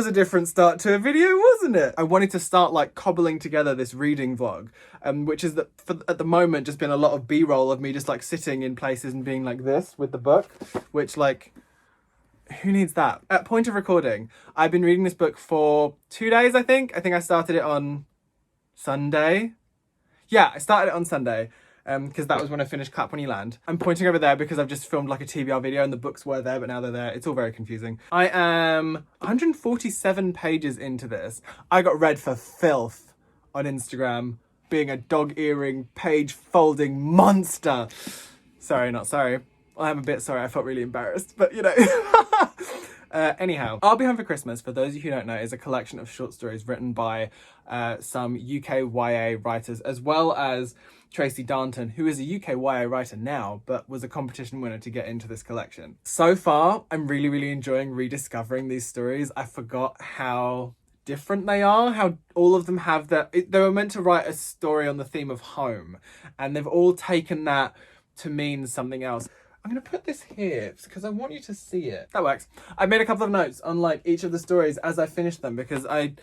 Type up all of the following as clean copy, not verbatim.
a different start to a video, wasn't it? I wanted to start like cobbling together this reading vlog, which is that at the moment just been a lot of B-roll of me just like sitting in places and being like this with the book, which like, who needs that? At point of recording, I've been reading this book for 2 days, I think. I think I started it on Sunday. Yeah, I started it on Sunday. Because that was when I finished Clap When You Land. I'm pointing over there because I've just filmed like a TBR video and the books were there, but now they're there. It's all very confusing. I am 147 pages into this. I got read for filth on Instagram, being a dog earring, page folding monster. Sorry, not sorry. Well, I'm a bit sorry. I felt really embarrassed, but you know. Anyhow, I'll Be Home for Christmas, for those of you who don't know, is a collection of short stories written by some UKYA writers, as well as Tracy Darnton, who is a UKYA writer now, but was a competition winner to get into this collection. So far, I'm really, really enjoying rediscovering these stories. I forgot how different they are, how all of them have that. They were meant to write a story on the theme of home, and they've all taken that to mean something else. I'm going to put this here because I want you to see it. That works. I made a couple of notes on like each of the stories as I finished them because I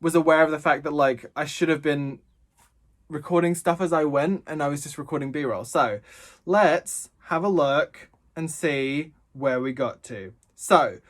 was aware of the fact that like I should have been recording stuff as I went and I was just recording B-roll. So let's have a look and see where we got to. So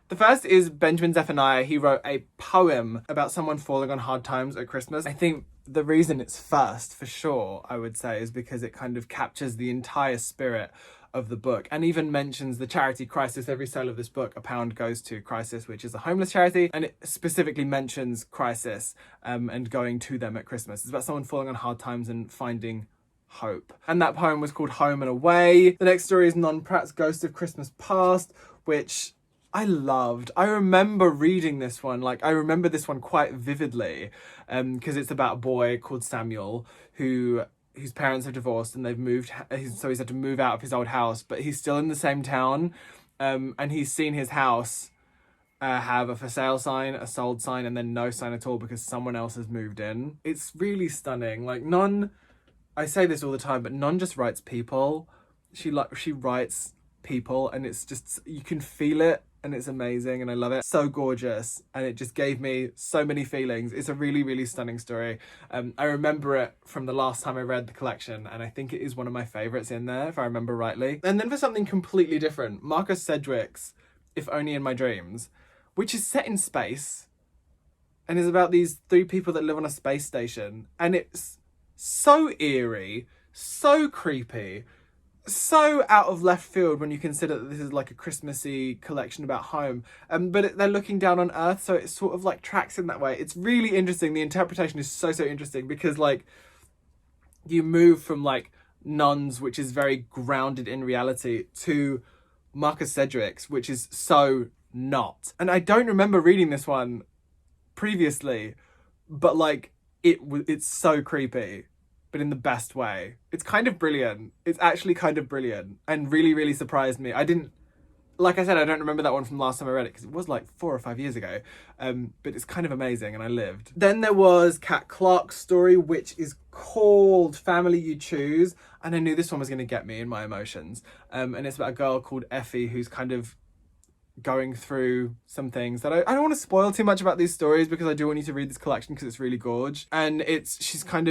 the first is Benjamin Zephaniah. He wrote a poem about someone falling on hard times at Christmas. I think the reason it's first for sure, I would say, is because it kind of captures the entire spirit of the book and even mentions the charity Crisis. Every sale of this book, £1 goes to Crisis, which is a homeless charity, and it specifically mentions Crisis and going to them at Christmas. It's about someone falling on hard times and finding hope. And that poem was called Home and Away. The next story is Pratt's Ghost of Christmas Past, which I loved. I remember reading this one, like I remember this one quite vividly because it's about a boy called Samuel whose parents have divorced and they've moved, so he's had to move out of his old house, but he's still in the same town, and he's seen his house have a for sale sign, a sold sign, and then no sign at all because someone else has moved in. It's really stunning. Like I say this all the time, but Non just writes people. She writes people, and it's just, you can feel it. And it's amazing and I love it. So gorgeous, and it just gave me so many feelings. It's a really, really stunning story. I remember it from the last time I read the collection, and I think it is one of my favourites in there, if I remember rightly. And then for something completely different, Marcus Sedgwick's If Only in My Dreams, which is set in space and is about these 3 people that live on a space station. And it's so eerie, so creepy, so out of left field when you consider that this is like a Christmassy collection about home, but they're looking down on Earth, so it sort of like tracks in that way. It's really interesting. The interpretation is so interesting because like you move from like Nuns, which is very grounded in reality, to Marcus Sedgwick's, which is so not. And I don't remember reading this one previously, but like it's so creepy, but in the best way. It's kind of brilliant. It's actually kind of brilliant and really, really surprised me. Like I said, I don't remember that one from last time I read it because it was like 4 or 5 years ago, but it's kind of amazing and I lived. Then there was Clarke's story, which is called Family You Choose, and I knew this one was going to get me in my emotions, and it's about a girl called Effie who's kind of going through some things that I don't want to spoil too much about these stories because I do want you to read this collection because it's really gorge. And she's going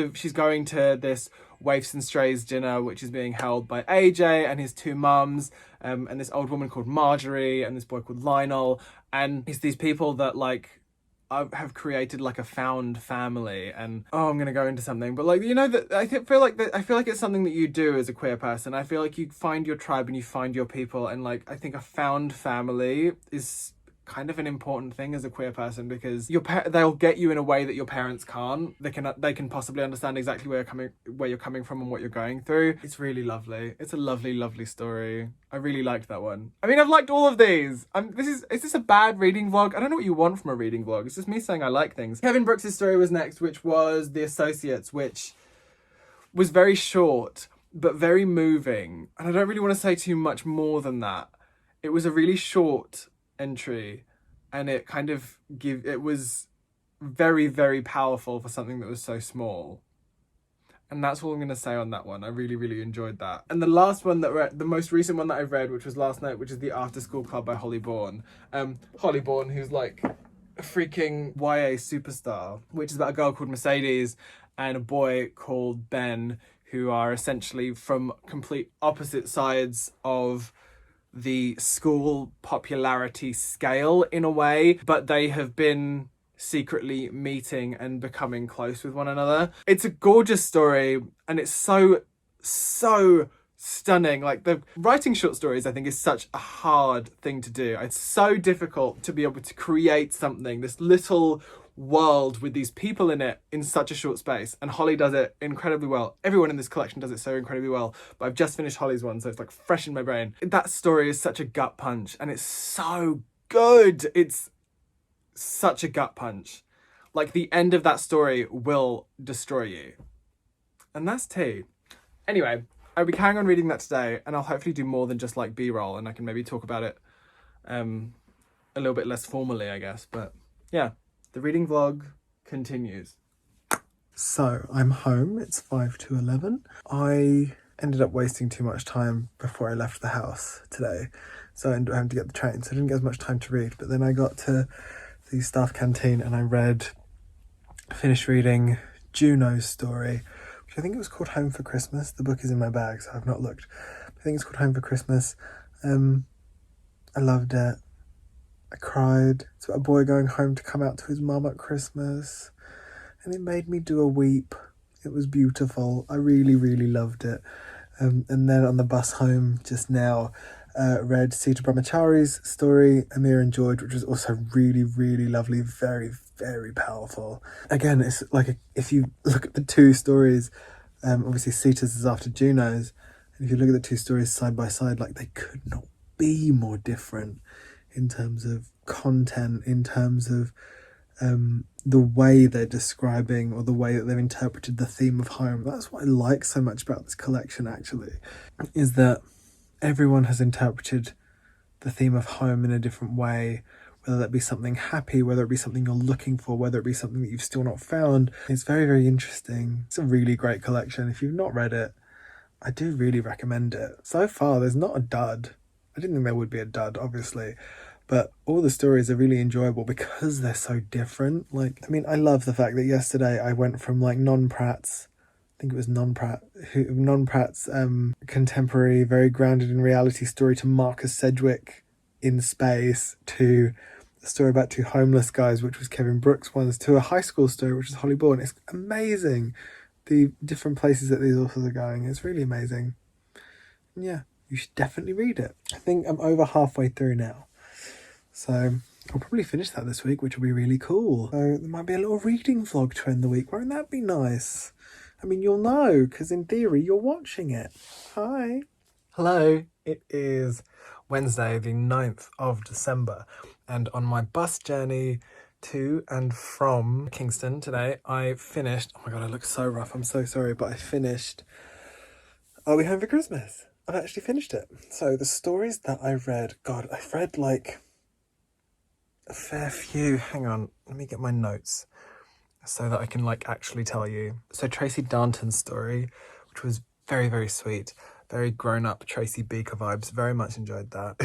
to this Waifs and Strays dinner which is being held by AJ and his 2 mums, and this old woman called Marjorie and this boy called Lionel, and it's these people that like have created like a found family. And I'm gonna go into something, but like, you know, that I feel like it's something that you do as a queer person. I feel like you find your tribe and you find your people, and like I think a found family is kind of an important thing as a queer person because they'll get you in a way that your parents can't. They can possibly understand exactly where you're coming from and what you're going through. It's really lovely. It's a lovely, lovely story. I really liked that one. I mean, I've liked all of these. Is this a bad reading vlog? I don't know what you want from a reading vlog. It's just me saying I like things. Kevin Brooks' story was next, which was The Associates, which was very short but very moving. And I don't really want to say too much more than that. It was a really short entry, and it kind of it was very, very powerful for something that was so small. And that's all I'm going to say on that one. I really, really enjoyed that. And the last one the most recent one that I've read, which was last night, which is The After School Club by Holly Bourne. Holly Bourne, who's like freaking YA superstar, which is about a girl called Mercedes and a boy called Ben, who are essentially from complete opposite sides of the school popularity scale in a way, but they have been secretly meeting and becoming close with one another. It's a gorgeous story, and it's so stunning. Like, the writing short stories, I think, is such a hard thing to do. It's so difficult to be able to create something, this little world with these people in it in such a short space, and Holly does it incredibly well. Everyone in this collection does it so incredibly well, but I've just finished Holly's one, so it's like fresh in my brain. That story is such a gut punch, and it's so good. It's such a gut punch. Like, the end of that story will destroy you. And that's tea. Anyway, I'll be carrying on reading that today, and I'll hopefully do more than just like B-roll, and I can maybe talk about it a little bit less formally, I guess. But yeah, the reading vlog continues. So I'm home. It's 5 to 11. I ended up wasting too much time before I left the house today, so I ended up having to get the train, so I didn't get as much time to read. But then I got to the staff canteen and I finished reading Juno's story, which I think it was called Home for Christmas. The book is in my bag, so I've not looked. I think it's called Home for Christmas. I loved it. I cried. It's about a boy going home to come out to his mum at Christmas, and it made me do a weep. It was beautiful. I really, really loved it. And then on the bus home just now, read Sita Brahmachari's story, Amir and George, which was also really, really lovely, very, very powerful. Again, it's like, if you look at the two stories, obviously Sita's is after Juno's, and if you look at the two stories side by side, like, they could not be more different in terms of content, in terms of the way they're describing, or the way that they've interpreted the theme of home. That's what I like so much about this collection, actually, is that everyone has interpreted the theme of home in a different way, whether that be something happy, whether it be something you're looking for, whether it be something that you've still not found. It's very, very interesting. It's a really great collection. If you've not read it, I do really recommend it. So far, there's not a dud. I didn't think there would be a dud, obviously, but all the stories are really enjoyable because they're so different. Like, I mean, I love the fact that yesterday I went from like non-Pratt's contemporary, very grounded in reality story to Marcus Sedgwick in space, to a story about two homeless guys, which was Kevin Brooks' ones, to a high school story, which is Holly Bourne. It's amazing, the different places that these authors are going. It's really amazing. Yeah, you should definitely read it. I think I'm over halfway through now, so I'll probably finish that this week, which will be really cool. So there might be a little reading vlog to end the week. Won't that be nice? I mean, you'll know, because in theory, you're watching it. Hi. Hello. It is Wednesday, the 9th of December. And on my bus journey to and from Kingston today, I finished... Oh my God, I look so rough. I'm so sorry, but I finished Are We Home for Christmas? I've actually finished it. So the stories that I read... God, I've read like a fair few. Hang on, let me get my notes so that I can like actually tell you. So Tracy Darnton's story, which was very, very sweet, very grown-up Tracy Beaker vibes, very much enjoyed that.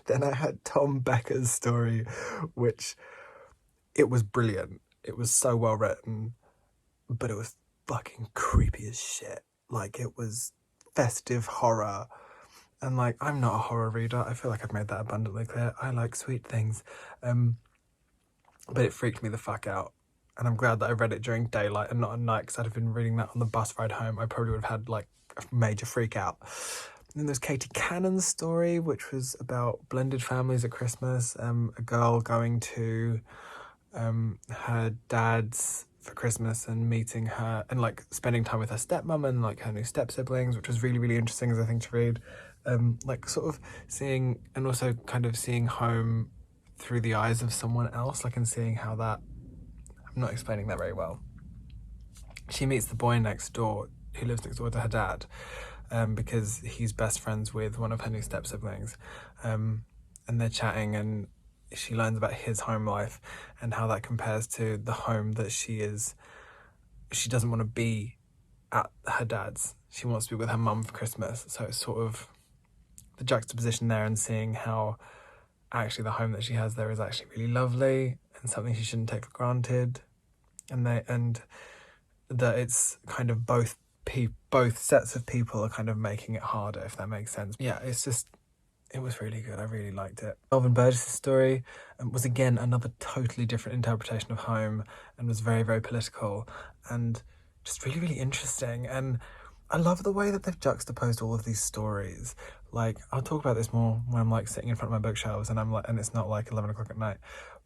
Then I had Tom Becker's story, which, it was brilliant. It was so well written, but it was fucking creepy as shit. Like, it was festive horror, and like, I'm not a horror reader. I feel like I've made that abundantly clear. I like sweet things, but it freaked me the fuck out. And I'm glad that I read it during daylight and not at night, because I'd have been reading that on the bus ride home. I probably would have had like a major freak out. And then there's Katy Cannon's story, which was about blended families at Christmas. A girl going to her dad's for Christmas and meeting her and like spending time with her stepmom and like her new step siblings, which was really, really interesting as a thing to read. Like sort of seeing, and also kind of seeing home through the eyes of someone else, like, and seeing how that... I'm not explaining that very well. She meets the boy next door who lives next door to her dad, because he's best friends with one of her new step siblings, and they're chatting, and she learns about his home life and how that compares to the home that she doesn't want to be at her dad's. She wants to be with her mum for Christmas. So it's sort of the juxtaposition there, and seeing how actually the home that she has there is actually really lovely and something she shouldn't take for granted, and that it's kind of both sets of people are kind of making it harder, if that makes sense. Yeah, it was really good. I really liked it. Melvin Burgess' story was again another totally different interpretation of home, and was very, very political and just really, really interesting. And I love the way that they've juxtaposed all of these stories. Like, I'll talk about this more when I'm like sitting in front of my bookshelves and and it's not like 11 o'clock at night,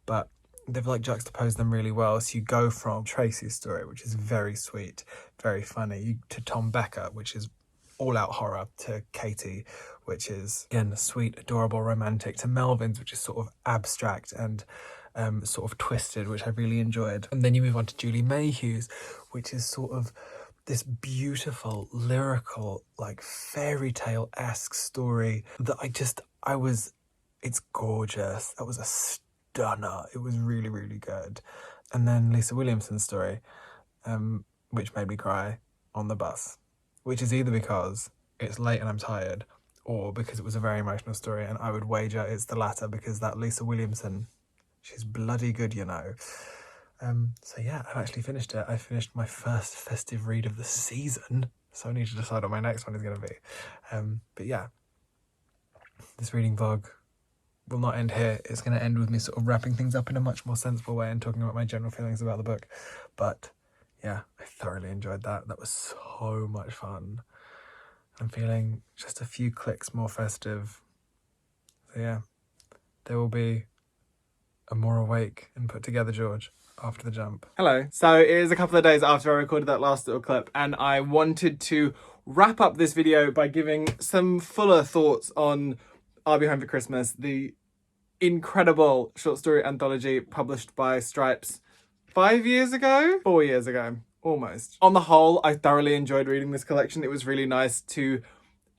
but they've like juxtaposed them really well. So you go from Tracy's story, which is very sweet, very funny, to Tom Becker, which is all out horror, to Katy, which is again sweet, adorable, romantic, to Melvin's, which is sort of abstract and sort of twisted, which I really enjoyed. And then you move on to Julie Mayhew's, which is sort of this beautiful, lyrical, like fairy tale-esque story that it's gorgeous. That was a stunner. It was really, really good. And then Lisa Williamson's story, which made me cry on the bus, which is either because it's late and I'm tired, or because it was a very emotional story, and I would wager it's the latter, because that Lisa Williamson, she's bloody good, you know. So yeah, I've actually finished it. I finished my first festive read of the season, so I need to decide what my next one is going to be. But yeah, this reading vlog will not end here. It's going to end with me sort of wrapping things up in a much more sensible way and talking about my general feelings about the book. But yeah, I thoroughly enjoyed that. That was so much fun. I'm feeling just a few clicks more festive. So yeah, there will be a more awake and put together George after the jump. Hello. So it is a couple of days after I recorded that last little clip, and I wanted to wrap up this video by giving some fuller thoughts on I'll Be Home for Christmas, the incredible short story anthology published by Stripes 4 years ago, almost. On the whole, I thoroughly enjoyed reading this collection. It was really nice to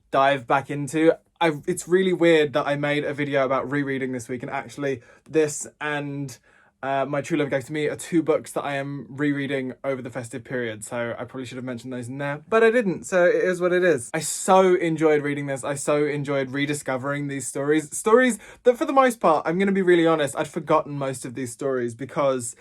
dive back into. It's really weird that I made a video about rereading this week, and actually this and My True Love Gave to Me are two books that I am rereading over the festive period, so I probably should have mentioned those in there, but I didn't, so it is what it is. I so enjoyed reading this. I so enjoyed rediscovering these stories that for the most part, I'm going to be really honest, I'd forgotten most of these stories because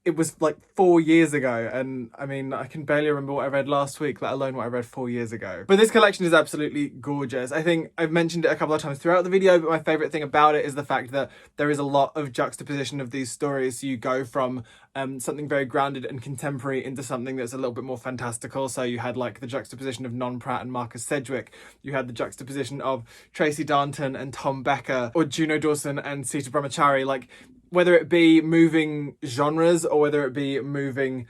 it was like 4 years ago, and I mean, I can barely remember what I read last week, let alone what I read 4 years ago. But this collection is absolutely gorgeous. I think I've mentioned it a couple of times throughout the video, but my favourite thing about it is the fact that there is a lot of juxtaposition of these stories. So you go from something very grounded and contemporary into something that's a little bit more fantastical. So you had like the juxtaposition of non-Pratt and Marcus Sedgwick. You had the juxtaposition of Tracy Darnton and Tom Becker, or Juno, Dawson and Sita Brahmachari. Like, whether it be moving genres or whether it be moving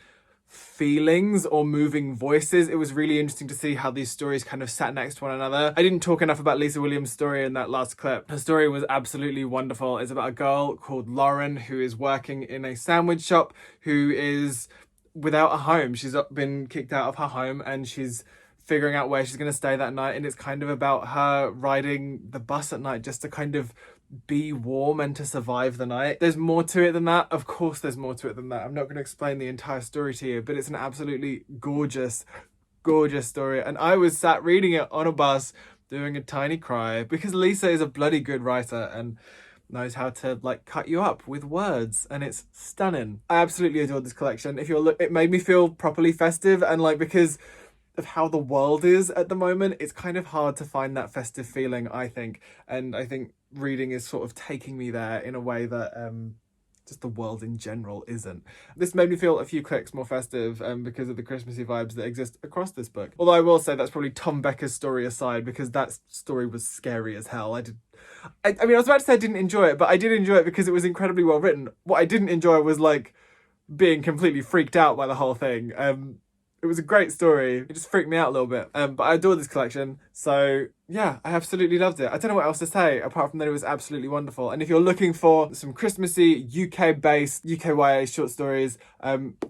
feelings or moving voices, it was really interesting to see how these stories kind of sat next to one another. I didn't talk enough about Lisa Williams' story in that last clip. Her story was absolutely wonderful. It's about a girl called Lauren who is working in a sandwich shop, who is without a home. She's been kicked out of her home and she's figuring out where she's going to stay that night, and it's kind of about her riding the bus at night just to kind of be warm and to survive the night. There's more to it than that. Of course there's more to it than that. I'm not going to explain the entire story to you, but it's an absolutely gorgeous, gorgeous story. And I was sat reading it on a bus doing a tiny cry, because Lisa is a bloody good writer and knows how to like cut you up with words, and it's stunning. I absolutely adored this collection. It made me feel properly festive, and like, because of how the world is at the moment, it's kind of hard to find that festive feeling, I think. And I think reading is sort of taking me there in a way that just the world in general isn't. This made me feel a few clicks more festive because of the Christmassy vibes that exist across this book. Although I will say that's probably Tom Becker's story aside, because that story was scary as hell. I mean, I was about to say I didn't enjoy it, but I did enjoy it because it was incredibly well written. What I didn't enjoy was like being completely freaked out by the whole thing. It was a great story. It just freaked me out a little bit. But I adored this collection. So yeah, I absolutely loved it. I don't know what else to say apart from that it was absolutely wonderful. And if you're looking for some Christmassy UK-based UKYA short stories,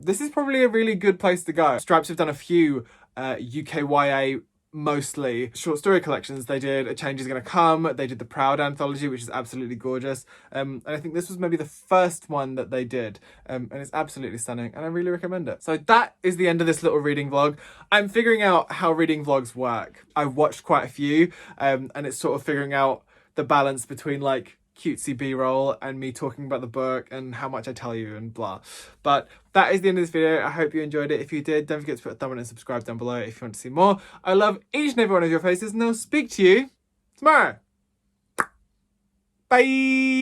this is probably a really good place to go. Stripes have done a few UKYA mostly short story collections. They did A Change Is Gonna Come, they did the Proud anthology, which is absolutely gorgeous, and I think this was maybe the first one that they did, and it's absolutely stunning, and I really recommend it. So that is the end of this little reading vlog. I'm figuring out how reading vlogs work. I've watched quite a few, and it's sort of figuring out the balance between like cutesy b-roll and me talking about the book and how much I tell you and blah. But that is the end of this video. I hope you enjoyed it. If you did, don't forget to put a thumb on it and subscribe down below if you want to see more. I love each and every one of your faces, and I'll speak to you tomorrow. Bye.